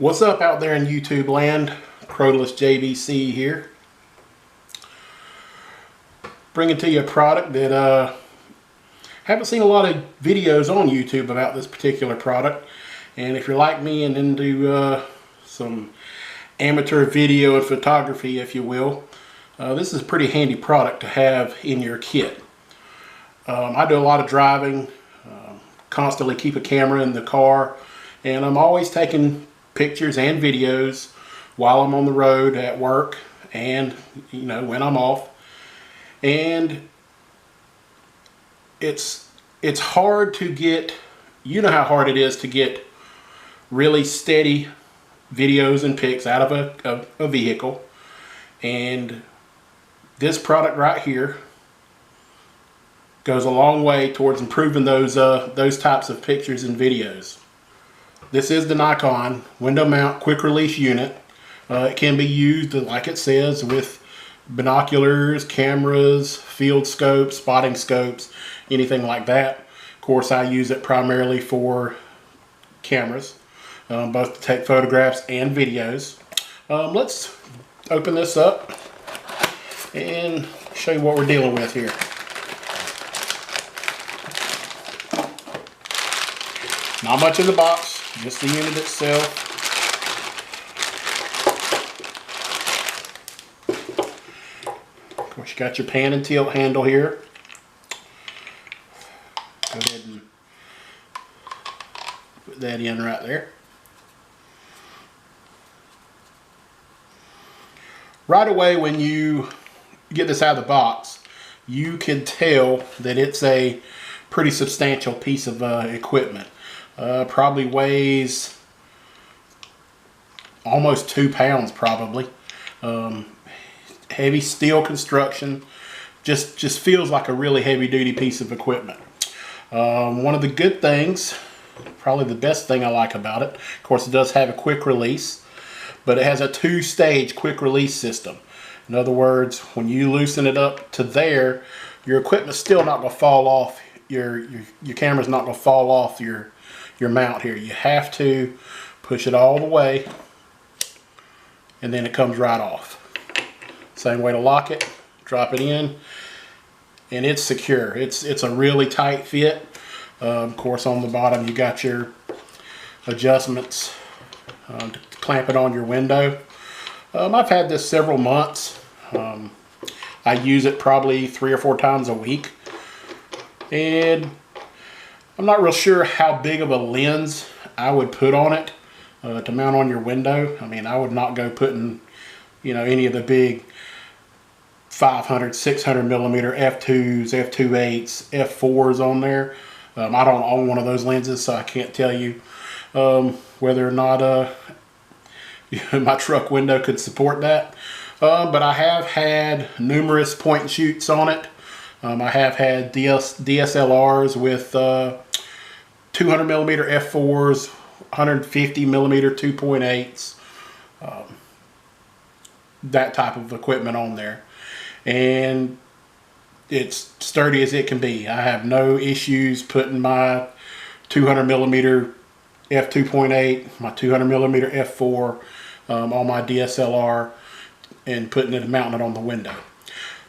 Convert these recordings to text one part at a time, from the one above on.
What's up out there in YouTube land? Crowless JVC here. Bringing to you a product that haven't seen a lot of videos on YouTube about this particular product. And if you're like me and into some amateur video and photography, if you will, this is a pretty handy product to have in your kit. I do a lot of driving, constantly keep a camera in the car, and I'm always taking pictures and videos while I'm on the road at work and when I'm off. And it's hard to get, how hard it is to get really steady videos and pics out of a vehicle. And this product right here goes a long way towards improving those types of pictures and videos. This is the Nikon Window Mount Quick Release Unit. It can be used, like it says, with binoculars, cameras, field scopes, spotting scopes, anything like that. Of course, I use it primarily for cameras, both to take photographs and videos. Let's open this up and show you what we're dealing with here. Not much in the box, just the unit itself. Of course, you got your pan and tilt handle here. Go ahead and put that in right there. Right away when you get this out of the box, you can tell that it's a pretty substantial piece of equipment. Probably weighs almost 2 pounds probably. Heavy steel construction, just feels like a really heavy duty piece of equipment. One of the good things, probably the best thing I like about it, of course it does have a quick release, but it has a 2-stage quick release system. In other words, when you loosen it up to there, your equipment's still not going to fall off, your camera's not going to fall off your mount here. You have to push it all the way and then it comes right off. Same way to lock it, drop it in, and it's secure. It's a really tight fit. Of course, on the bottom you got your adjustments to clamp it on your window. I've had this several months. I use it probably 3 or 4 times a week, and I'm not real sure how big of a lens I would put on it to mount on your window. I mean, I would not go putting, any of the big 500, 600 millimeter f2s, f2.8s, f4s on there. I don't own one of those lenses, so I can't tell you whether or not my truck window could support that. But I have had numerous point and shoots on it. I have had DSLRs with 200 millimeter f4s, 150 millimeter 2.8s, that type of equipment on there, and it's sturdy as it can be. I have no issues putting my 200 millimeter f2.8, my 200 millimeter f4 on my DSLR and mounting it on the window.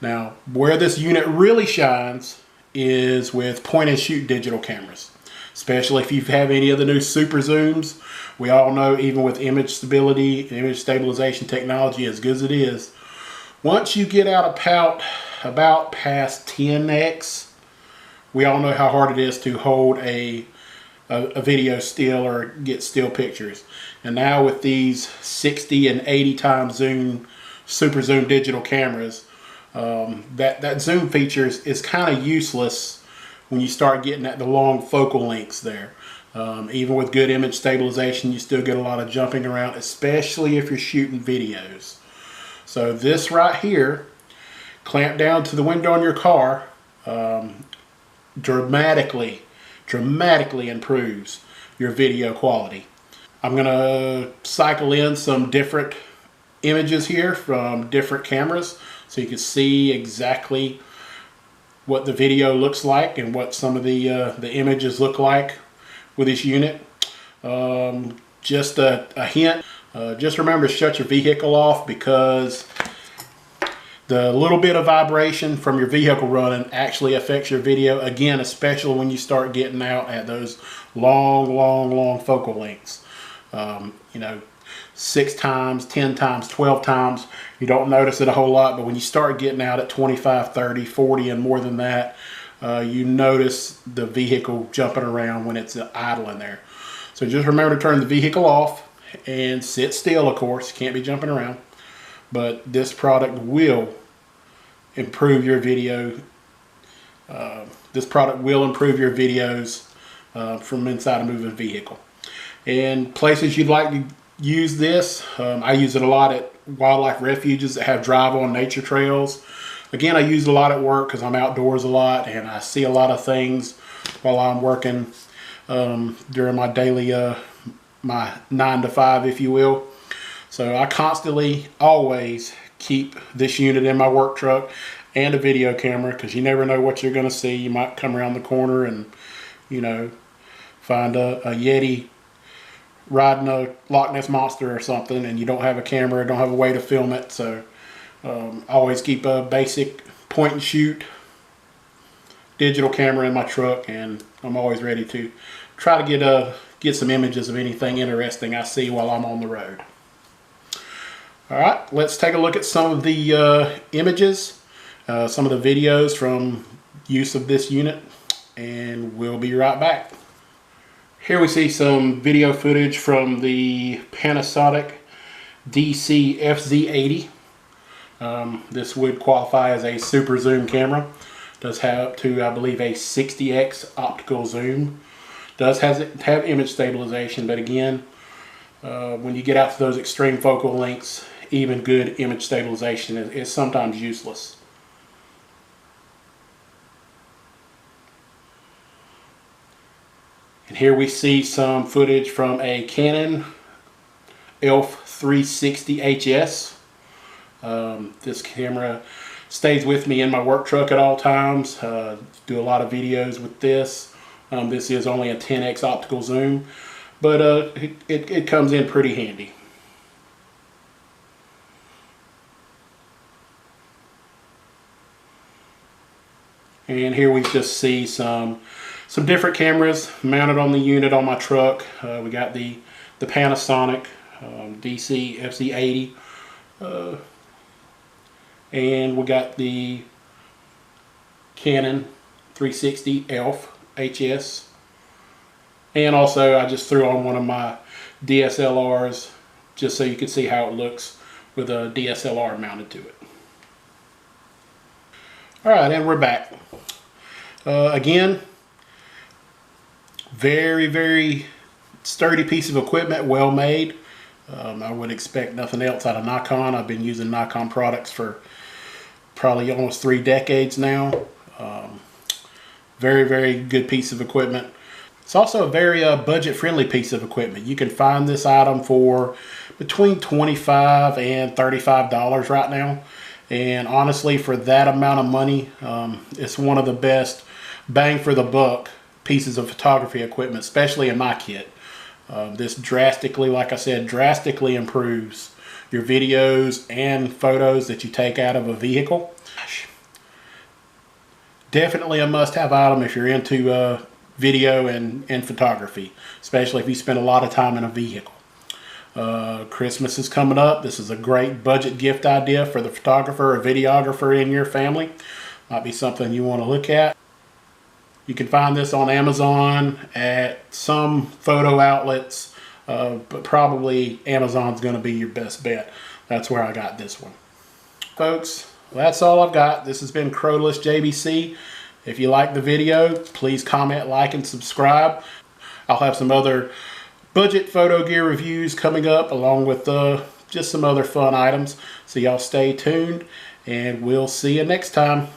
Now, where this unit really shines is with point and shoot digital cameras, especially if you have any of the new super zooms. We all know, even with image stability and image stabilization technology as good as it is, once you get out about past 10x, we all know how hard it is to hold a video still or get still pictures. And now with these 60 and 80 times zoom, super zoom digital cameras, that zoom feature is kind of useless when you start getting at the long focal lengths there. Even with good image stabilization, you still get a lot of jumping around, especially if you're shooting videos. So this right here, clamped down to the window on your car, dramatically improves your video quality. I'm gonna cycle in some different images here from different cameras so you can see exactly what the video looks like and what some of the images look like with this unit. just a hint, just remember to shut your vehicle off, because the little bit of vibration from your vehicle running actually affects your video. Again, especially when you start getting out at those long focal lengths. You know, 6 times, 10 times, 12 times, you don't notice it a whole lot, but when you start getting out at 25, 30, 40 and more than that, you notice the vehicle jumping around when it's idle in there. So just remember to turn the vehicle off and sit still, of course. You can't be jumping around. But this product will improve your video. This product will improve your videos from inside a moving vehicle. And places you'd like to use this, I use it a lot at wildlife refuges that have drive-on nature trails. Again, I use it a lot at work because I'm outdoors a lot and I see a lot of things while I'm working during my daily, my 9 to 5, if you will. So I constantly, always keep this unit in my work truck and a video camera, because you never know what you're going to see. You might come around the corner and, you know, find a Yeti riding a Loch Ness Monster or something, and you don't have a camera, don't have a way to film it. So I always keep a basic point and shoot digital camera in my truck, and I'm always ready to try to get some images of anything interesting I see while I'm on the road. All right, let's take a look at some of the images, some of the videos from use of this unit, and we'll be right back. Here we see some video footage from the Panasonic DC FZ80. This would qualify as a super zoom camera. Does have up to, I believe, a 60x optical zoom. Does have image stabilization, but again, when you get out to those extreme focal lengths, even good image stabilization is sometimes useless. And here we see some footage from a Canon ELPH 360 HS. This camera stays with me in my work truck at all times. Do a lot of videos with this. This is only a 10x optical zoom, but it comes in pretty handy. And here we just see some different cameras mounted on the unit on my truck. We got the Panasonic DC FZ80, and we got the Canon 360 ELPH HS, and also I just threw on one of my DSLRs just so you can see how it looks with a DSLR mounted to it. Alright, and we're back. Again, very sturdy piece of equipment, well made. I would expect nothing else out of Nikon. I've been using Nikon products for probably almost 3 decades now. Very good piece of equipment. It's also a very budget-friendly piece of equipment. You can find this item for between $25 and $35 right now. And honestly, for that amount of money, it's one of the best bang for the buck pieces of photography equipment, especially in my kit. This drastically, like I said, drastically improves your videos and photos that you take out of a vehicle. Definitely a must-have item if you're into video and photography, especially if you spend a lot of time in a vehicle. Christmas is coming up. This is a great budget gift idea for the photographer or videographer in your family. Might be something you want to look at. You can find this on Amazon, at some photo outlets, but probably Amazon's going to be your best bet. That's where I got this one. Folks, that's all I've got. This has been Crowless JBC. If you like the video, please comment, like, and subscribe. I'll have some other budget photo gear reviews coming up, along with just some other fun items. So y'all stay tuned, and we'll see you next time.